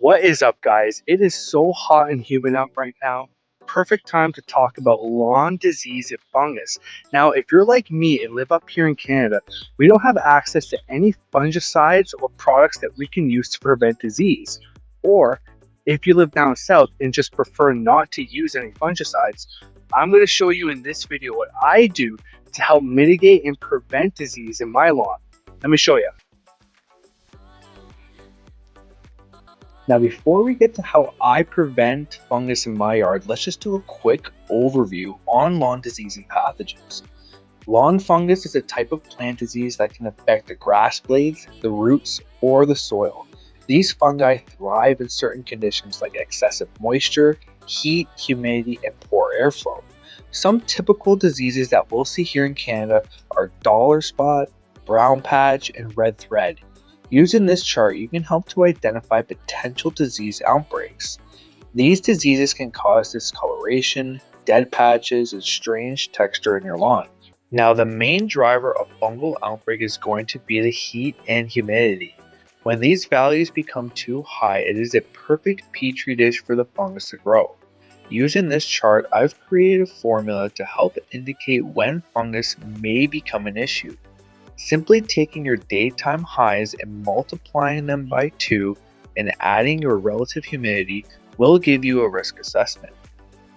What is up, guys? It is so hot and humid out right now. Perfect time to talk about lawn disease and fungus. Now, if you're like me and live up here in Canada, we don't have access to any fungicides or products that we can use to prevent disease. Or if you live down south and just prefer not to use any fungicides, I'm going to show you in this video what I do to help mitigate and prevent disease in my lawn. Let me show you. Now, before we get to how I prevent fungus in my yard, let's just do a quick overview on lawn disease and pathogens. Lawn fungus is a type of plant disease that can affect the grass blades, the roots, or the soil. These fungi thrive in certain conditions like excessive moisture, heat, humidity, and poor airflow. Some typical diseases that we'll see here in Canada are dollar spot, brown patch, and red thread. Using this chart, you can help to identify potential disease outbreaks. These diseases can cause discoloration, dead patches, and strange texture in your lawn. Now, the main driver of fungal outbreak is going to be the heat and humidity. When these values become too high, it is a perfect petri dish for the fungus to grow. Using this chart, I've created a formula to help indicate when fungus may become an issue. Simply taking your daytime highs and multiplying them by 2 and adding your relative humidity will give you a risk assessment.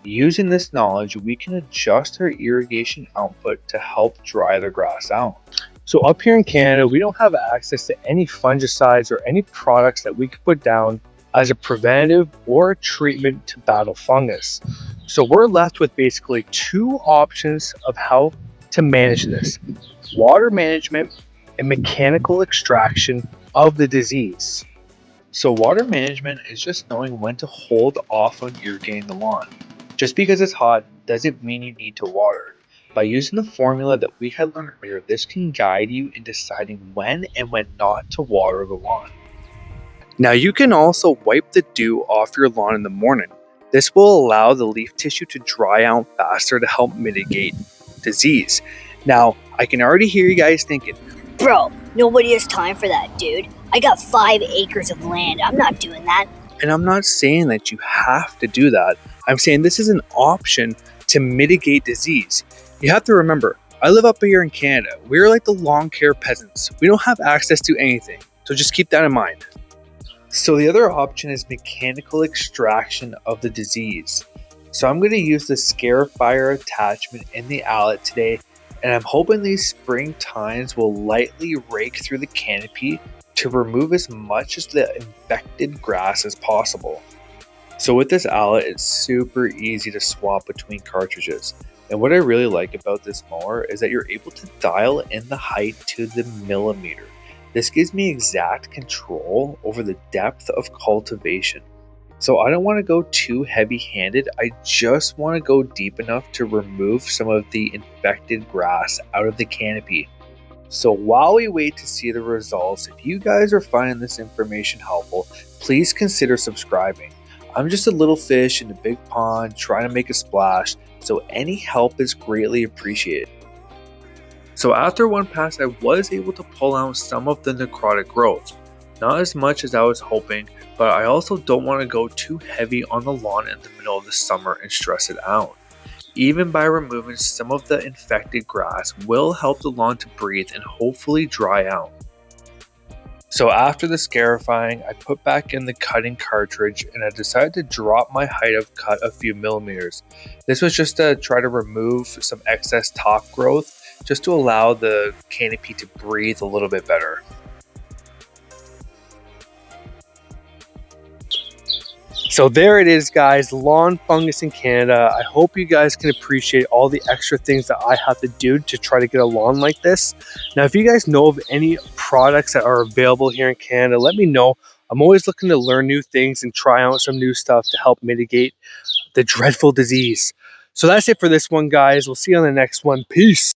Using this knowledge, we can adjust our irrigation output to help dry the grass out. So up here in Canada, we don't have access to any fungicides or any products that we could put down as a preventative or a treatment to battle fungus. So we're left with basically 2 options of how to manage this: water management and mechanical extraction of the disease. So water management is just knowing when to hold off on irrigating the lawn. Just because it's hot doesn't mean you need to water. By using the formula that we had learned earlier, this can guide you in deciding when and when not to water the lawn. Now, you can also wipe the dew off your lawn in the morning. This will allow the leaf tissue to dry out faster to help mitigate disease. Now, I can already hear you guys thinking, bro, nobody has time for that, dude. I got 5 acres of land. I'm not doing that. And I'm not saying that you have to do that. I'm saying this is an option to mitigate disease. You have to remember, I live up here in Canada. We're like the lawn care peasants. We don't have access to anything. So just keep that in mind. So the other option is mechanical extraction of the disease. So I'm going to use the scarifier attachment in the outlet today, and I'm hoping these spring tines will lightly rake through the canopy to remove as much of the infected grass as possible. So with this outlet, it's super easy to swap between cartridges. And what I really like about this mower is that you're able to dial in the height to the millimeter. This gives me exact control over the depth of cultivation. So I don't want to go too heavy-handed, I just want to go deep enough to remove some of the infected grass out of the canopy. So while we wait to see the results, if you guys are finding this information helpful, please consider subscribing. I'm just a little fish in a big pond trying to make a splash, so any help is greatly appreciated. So after one pass, I was able to pull out some of the necrotic growth. Not as much as I was hoping, but I also don't want to go too heavy on the lawn in the middle of the summer and stress it out. Even by removing some of the infected grass will help the lawn to breathe and hopefully dry out. So after the scarifying, I put back in the cutting cartridge and I decided to drop my height of cut a few millimeters. This was just to try to remove some excess top growth, just to allow the canopy to breathe a little bit better. So there it is, guys, lawn fungus in Canada. I hope you guys can appreciate all the extra things that I have to do to try to get a lawn like this. Now, if you guys know of any products that are available here in Canada, let me know. I'm always looking to learn new things and try out some new stuff to help mitigate the dreadful disease. So that's it for this one, guys. We'll see you on the next one. Peace.